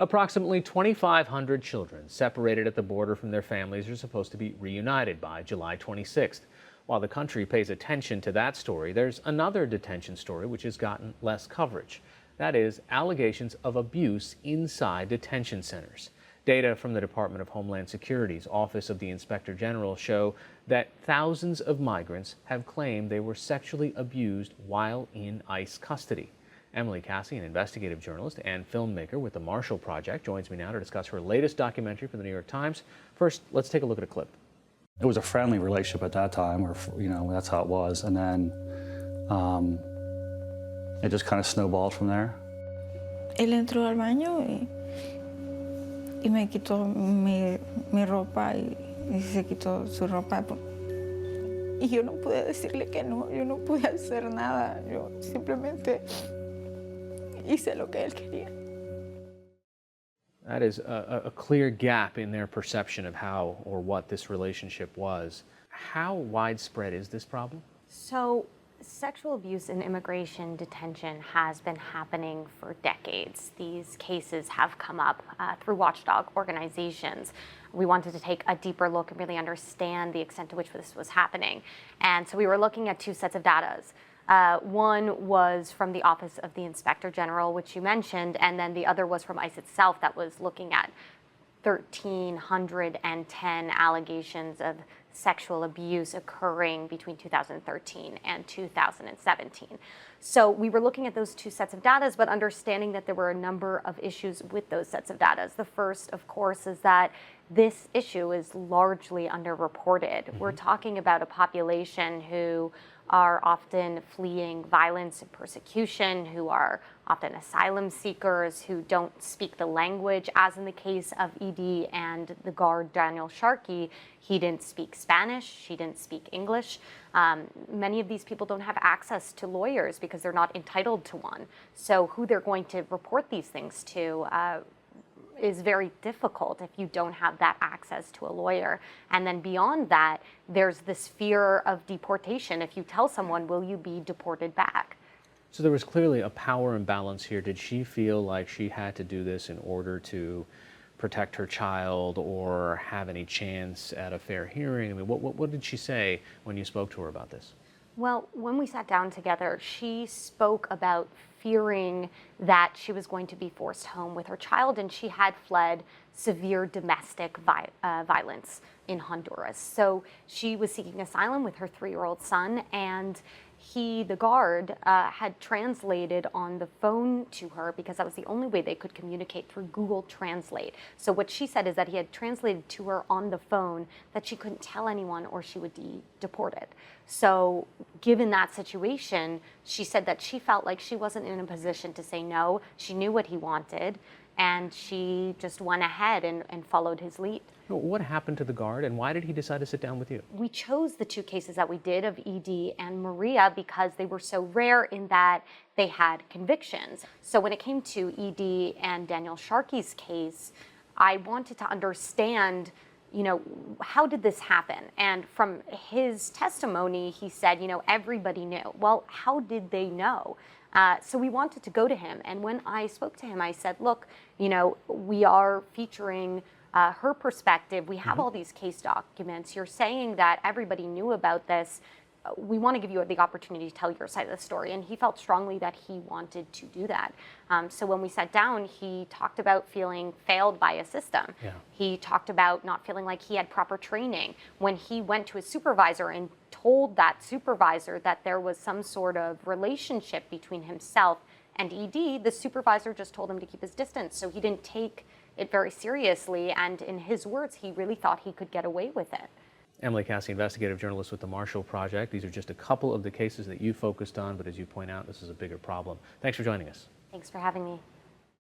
Approximately 2,500 children separated at the border from their families are supposed to be reunited by July 26th. While the country pays attention to that story, there's another detention story which has gotten less coverage. That is, allegations of abuse inside detention centers. Data from the Department of Homeland Security's Office of the Inspector General show that thousands of migrants have claimed they were sexually abused while in ICE custody. Emily Cassie, an investigative journalist and filmmaker with the Marshall Project, joins me now to discuss her latest documentary for the New York Times. First, let's take a look at a clip. It was a friendly relationship at that time, or that's how it was, and then it just kind of snowballed from there. Él entró al baño y me quitó mi ropa y se quitó su ropa. Y yo no pude decirle que no, yo no pude hacer nada, yo simplemente hice lo que él quería. That is a clear gap in their perception of how or what this relationship was. How widespread is this problem? So, sexual abuse in immigration detention has been happening for decades. These cases have come up through watchdog organizations. We wanted to take a deeper look and really understand the extent to which this was happening. And so we were looking at two sets of data. One was from the Office of the Inspector General, which you mentioned, and then the other was from ICE itself that was looking at 1,310 allegations of sexual abuse occurring between 2013 and 2017. So we were looking at those two sets of data, but understanding that there were a number of issues with those sets of data. The first, of course, is that this issue is largely underreported. We're talking about a population who are often fleeing violence and persecution, who are often asylum seekers, who don't speak the language, as in the case of ED and the guard Daniel Sharkey. He didn't speak Spanish, she didn't speak English. Many of these people don't have access to lawyers because they're not entitled to one. So who they're going to report these things to is very difficult if you don't have that access to a lawyer. And then beyond that, there's this fear of deportation. If you tell someone, will you be deported back? So there was clearly a power imbalance here. Did she feel like she had to do this in order to protect her child or have any chance at a fair hearing? I mean, what did she say when you spoke to her about this? Well, when we sat down together, she spoke about fearing that she was going to be forced home with her child, and she had fled severe domestic violence in Honduras. So she was seeking asylum with her 3-year-old son, and he, the guard, had translated on the phone to her because that was the only way they could communicate, through Google Translate. So what she said is that he had translated to her on the phone that she couldn't tell anyone or she would be deported. So given that situation, she said that she felt like she wasn't in a position to say no. She knew what he wanted, and she just went ahead and followed his lead. What happened to the guard, and why did he decide to sit down with you? We chose the two cases that we did of ED and Maria because they were so rare in that they had convictions. So when it came to ED and Daniel Sharkey's case, I wanted to understand, how did this happen? And from his testimony, he said, everybody knew. Well, how did they know? So we wanted to go to him. And when I spoke to him, I said, look, we are featuring her perspective. We have all these case documents. You're saying that everybody knew about this. We want to give you the opportunity to tell your side of the story. And he felt strongly that he wanted to do that. So when we sat down, he talked about feeling failed by a system. Yeah. He talked about not feeling like he had proper training. When he went to his supervisor and told that supervisor that there was some sort of relationship between himself and ED, the supervisor just told him to keep his distance. So he didn't take it very seriously. And in his words, he really thought he could get away with it. Emily Cassie, investigative journalist with the Marshall Project. These are just a couple of the cases that you focused on, but as you point out, this is a bigger problem. Thanks for joining us. Thanks for having me.